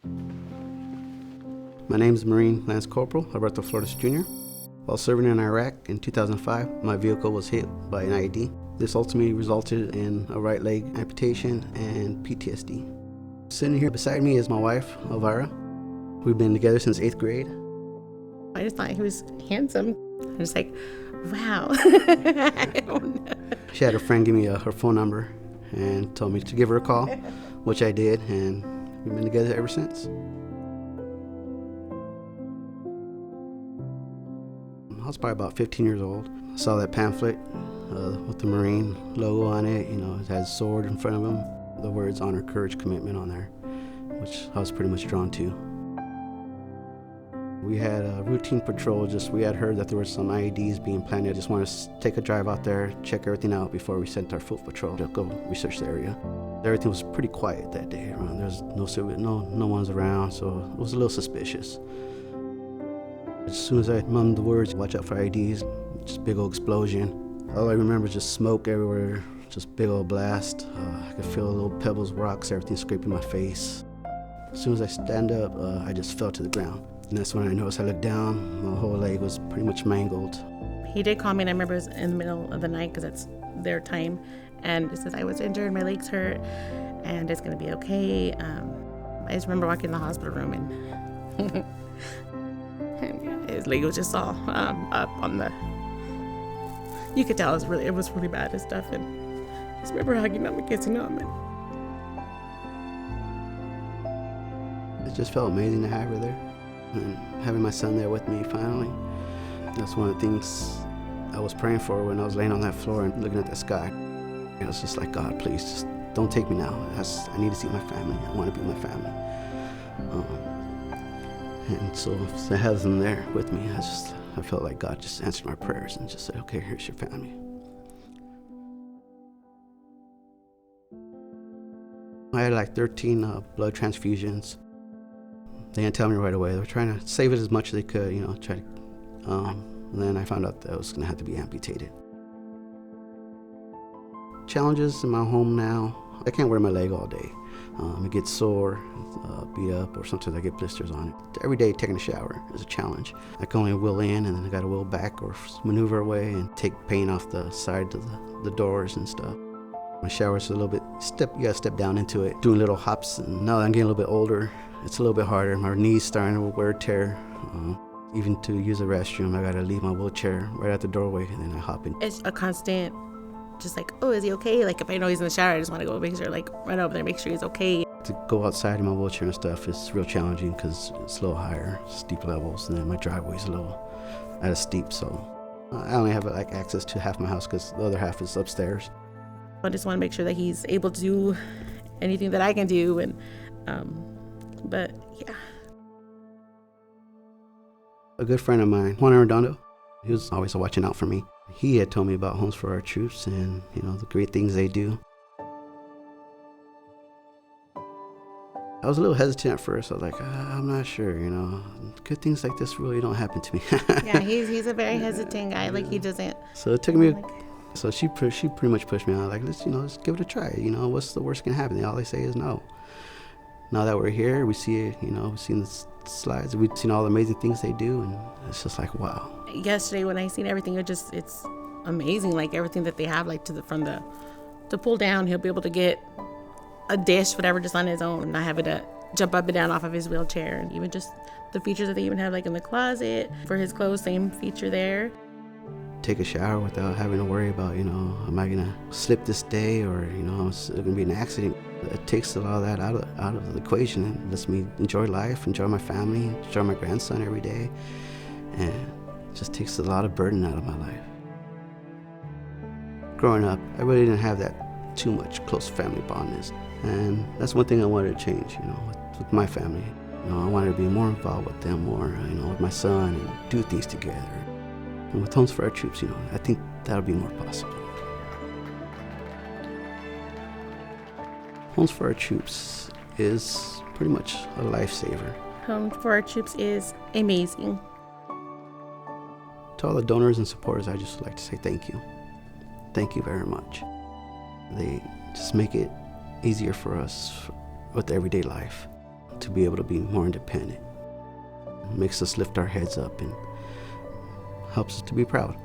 My name is Marine Lance Corporal Alberto Flores Jr. While serving in Iraq in 2005, my vehicle was hit by an IED. This ultimately resulted in a right leg amputation and PTSD. Sitting here beside me is my wife, Elvira. We've been together since 8th grade. I just thought he was handsome. I was like, wow. I don't know. She had a friend give me her phone number and told me to give her a call, which I did, and we've been together ever since. I was probably about 15 years old. I saw that pamphlet with the Marine logo on it. It has a sword in front of him, the words honor, courage, commitment on there, which I was pretty much drawn to. We had a routine patrol. We had heard that there were some IEDs being planted. I just wanted to take a drive out there, check everything out before we sent our foot patrol to go research the area. Everything was pretty quiet that day around. There was no one's around, so it was a little suspicious. As soon as I mummed the words, watch out for IEDs, just big old explosion. All I remember is just smoke everywhere, just big old blast. I could feel little pebbles, rocks, everything scraping my face. As soon as I stand up, I just fell to the ground. And that's when I noticed I looked down, my whole leg was pretty much mangled. He did call me, and I remember it was in the middle of the night because that's their time. And it says, I was injured, my legs hurt, and it's going to be okay. I just remember walking in the hospital room, and his leg was just all up on the... You could tell it was really bad and stuff. And I just remember hugging him and kissing him. It just felt amazing to have her there. And having my son there with me finally, that's one of the things I was praying for when I was laying on that floor and looking at the sky. I was just like, God, please, just don't take me now. I need to see my family. I want to be with my family. And so to have them there with me, I felt like God just answered my prayers and just said, okay, here's your family. I had like 13 blood transfusions. They didn't tell me right away. They were trying to save it as much as they could, and then I found out that I was going to have to be amputated. Challenges in my home now, I can't wear my leg all day. It gets sore, beat up, or sometimes I get blisters on it. Every day taking a shower is a challenge. I can only wheel in and then I got to wheel back or maneuver away and take paint off the side of the doors and stuff. My shower's a little bit, you got to step down into it, doing little hops, and now that I'm getting a little bit older, it's a little bit harder. My knee's starting to wear tear. Even to use the restroom, I got to leave my wheelchair right at the doorway and then I hop in. It's a constant, just like, oh, is he okay? Like, if I know he's in the shower, I just want to go make sure, like, run over there, make sure he's okay. To go outside in my wheelchair and stuff is real challenging because it's a little higher, steep levels, and then my driveway's a little at a steep, so I only have like access to half my house because the other half is upstairs. I just want to make sure that he's able to do anything that I can do, and but yeah. A good friend of mine, Juan Arredondo, he was always watching out for me. He had told me about Homes for Our Troops and the great things they do. I was a little hesitant at first. I was like, I'm not sure, good things like this really don't happen to me. Yeah, he's a very hesitant guy. Like, he doesn't. So it took me. So she pretty much pushed me on. Like, let's give it a try. What's the worst can happen? All they say is no. Now that we're here, we see it. We've seen the slides. We've seen all the amazing things they do, and it's just like, wow. Yesterday when I seen everything, it's amazing. Like, everything that they have, like to pull down, he'll be able to get a dish, whatever, just on his own, not having to jump up and down off of his wheelchair. And even just the features that they even have, like in the closet for his clothes, same feature there. Take a shower without having to worry about, am I gonna slip this day, or it's gonna be an accident. It takes a lot of that out of the equation and lets me enjoy life, enjoy my family, enjoy my grandson every day, and it just takes a lot of burden out of my life. Growing up, I really didn't have that too much close family bondness, and that's one thing I wanted to change, with my family. I wanted to be more involved with them, more, with my son, and do things together. And with Homes for Our Troops, I think that'll be more possible. Homes for Our Troops is pretty much a lifesaver. Homes for Our Troops is amazing. To all the donors and supporters, I just would like to say thank you. Thank you very much. They just make it easier for us with everyday life. to be able to be more independent. It makes us lift our heads up and helps us to be proud.